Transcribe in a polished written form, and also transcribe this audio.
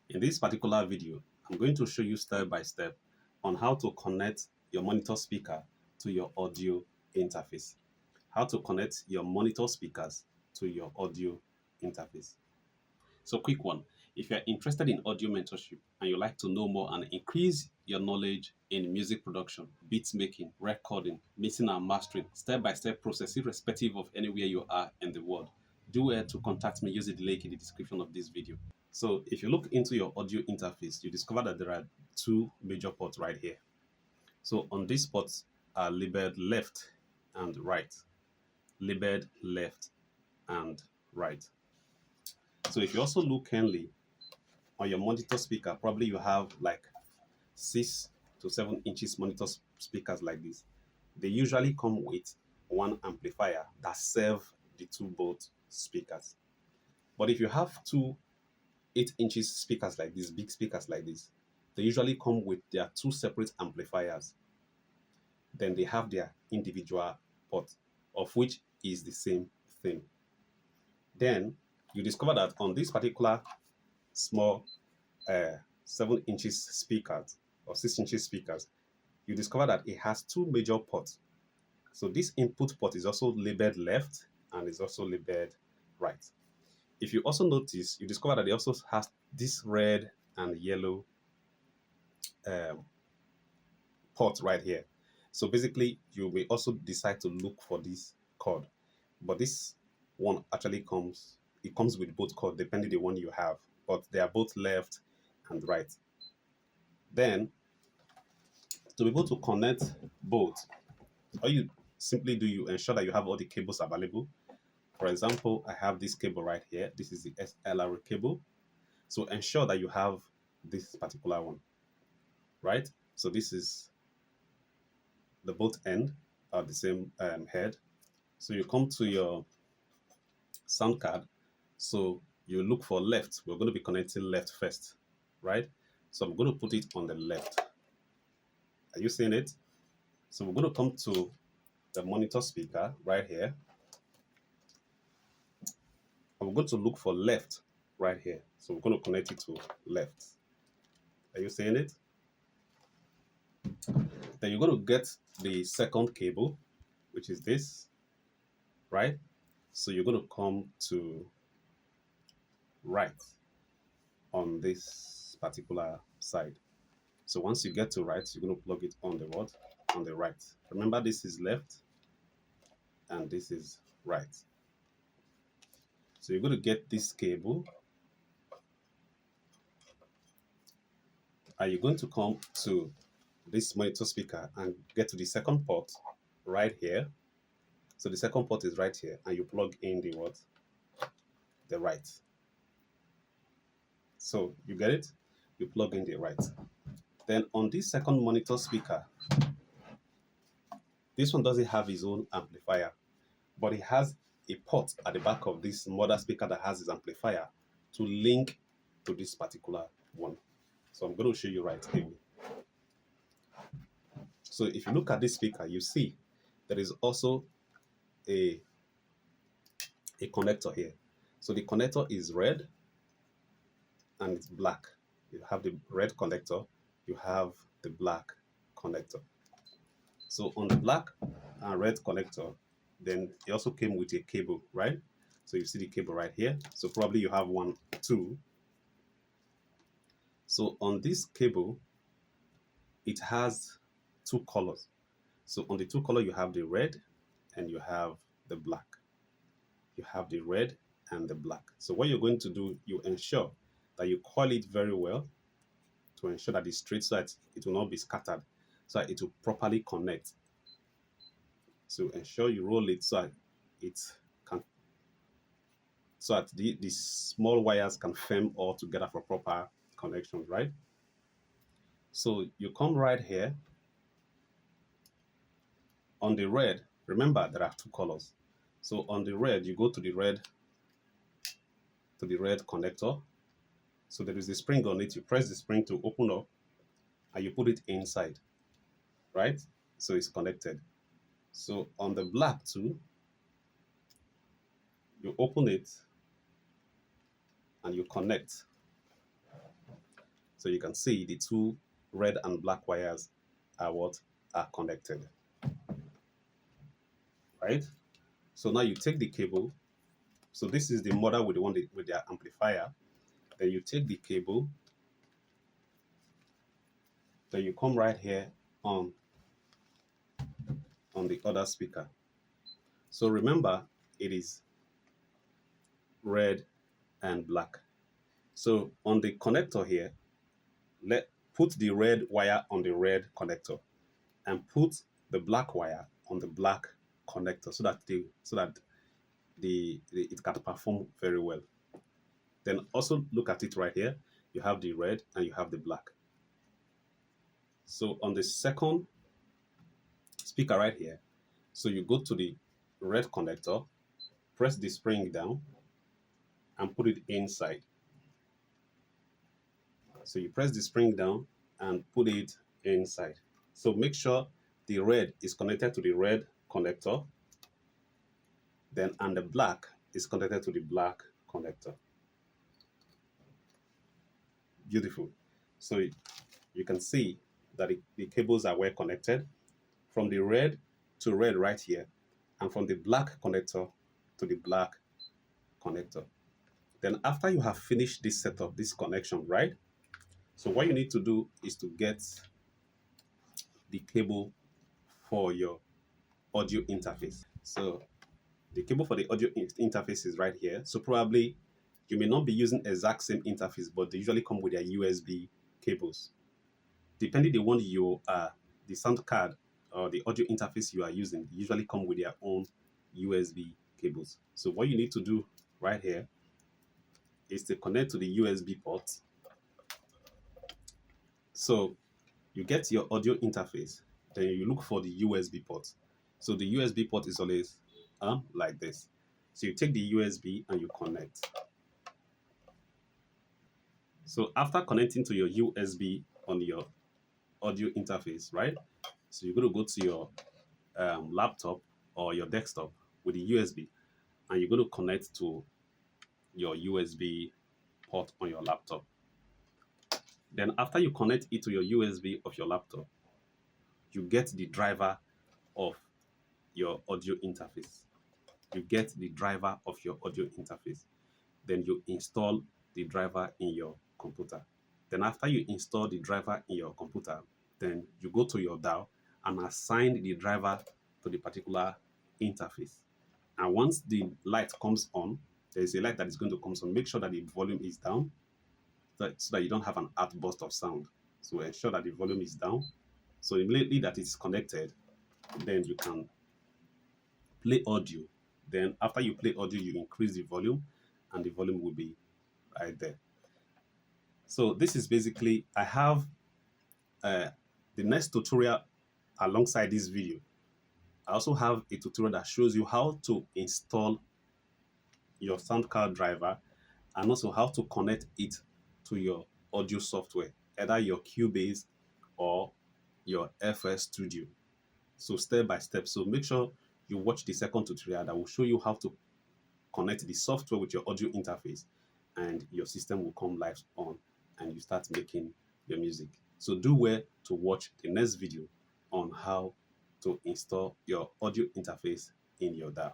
In this particular video, I'm going to show you step by step on how to connect your monitor speaker to your audio interface. How to connect your monitor speakers to your audio interface. So quick one, if you're interested in audio mentorship and you'd like to know more and increase your knowledge in music production, beat making, recording, mixing and mastering, step-by-step process irrespective of anywhere you are in the world, do well to contact me using the link in the description of this video. So if you look into your audio interface, you discover that there are two major ports right here. So on these ports are labeled left and right. Labeled left and right. So if you also look keenly on your monitor speaker, probably you have like 6 to 7 inches monitor speakers like this. They usually come with one amplifier that serve the two both speakers. But if you have two 8 inches speakers like this, big speakers like this, they usually come with their two separate amplifiers. Then they have their individual port, of which is the same thing. Then you discover that on this particular small 7 inches speakers or 6 inches speakers, you discover that it has two major ports. So this input port is also labeled left and is also labeled right. If you also notice, you discover that it also has this red and yellow port right here. So basically, you may also decide to look for this cord. But this one actually comes with both cords, depending on the one you have. But they are both left and right. Then, to be able to connect both, all you simply do, you ensure that you have all the cables available. For example, I have this cable right here. This is the SLR cable. So ensure that you have this particular one, right? So this is the both end are the same head. So you come to your sound card. So you look for left. We're going to be connecting left first, right? So I'm going to put it on the left. Are you seeing it? So we're going to come to the monitor speaker right here. And we're going to look for left right here. So we're going to connect it to left. Are you seeing it? Then you're going to get the second cable, which is this, right? So you're going to come to right on this particular side. So once you get to right, you're going to plug it on the what? On the right. Remember, this is left and this is right. So you're going to get this cable and you're going to come to this monitor speaker and get to the second port right here. So the second port is right here and you plug in the what? The right. So you get it? You plug in the right. Then on this second monitor speaker, this one doesn't have its own amplifier, but it has a port at the back of this mother speaker that has its amplifier to link to this particular one. So I'm going to show you right here. So if you look at this speaker, you see there is also a connector here. So the connector is red and it's black. You have the red connector, you have the black connector. So on the black and red connector, then it also came with a cable, right? So you see the cable right here. So probably you have 1, 2. So on this cable, it has two colors. So on the two colors, you have the red and you have the black. You have the red and the black. So what you're going to do, you ensure that you coil it very well to ensure that it's straight so that it will not be scattered, so that it will properly connect. So ensure you roll it so that it can, so that the small wires can firm all together for proper connection, right? So you come right here. On the red, remember there are two colors. So on the red, you go to the red connector. So there is a spring on it. You press the spring to open up and you put it inside, right? So it's connected. So on the black too, you open it and you connect. So you can see the two red and black wires are connected, right? So now you take the cable. So this is the model with the one with the amplifier. Then you take the cable. Then you come right here on the other speaker. So remember, it is red and black. So on the connector here, put the red wire on the red connector and put the black wire on the black connector so that it can perform very well. Then also look at it right here. You have the red and you have the black. So on the second speaker right here, so you go to the red connector, press the spring down and put it inside. So you press the spring down and put it inside. So make sure the red is connected to the red connector, and the black is connected to the black connector. Beautiful. So you can see that the cables are well connected from the red to red right here, and from the black connector to the black connector. Then after you have finished this setup, this connection, right? So what you need to do is to get the cable for your audio interface. So the cable for the audio interface is right here. So probably you may not be using exact same interface, but they usually come with their USB cables. Depending the one the sound card or the audio interface you are using, they usually come with their own USB cables. So what you need to do right here is to connect to the USB port. So you get your audio interface, then you look for the USB port. So the USB port is always like this. So you take the USB and you connect. So after connecting to your USB on your audio interface, right? So you're going to go to your laptop or your desktop with the USB, and you're going to connect to your USB port on your laptop. Then after you connect it to your USB of your laptop, you get the driver of your audio interface. You get the driver of your audio interface. Then you install the driver in your computer. Then after you install the driver in your computer, then you go to your DAW and assign the driver to the particular interface. And once the light comes on, there is a light that is going to come on. Make sure that the volume is down so that you don't have an outburst of sound. So ensure that the volume is down. So immediately that it's connected, then you can play audio. Then after you play audio, you increase the volume and the volume will be right there. So this is basically, I have the next tutorial alongside this video. I also have a tutorial that shows you how to install your sound card driver and also how to connect it to your audio software, either your Cubase or your FL Studio. So step by step. So make sure you watch the second tutorial that will show you how to connect the software with your audio interface, and your system will come live on and you start making your music. So do well to watch the next video on how to install your audio interface in your DAW.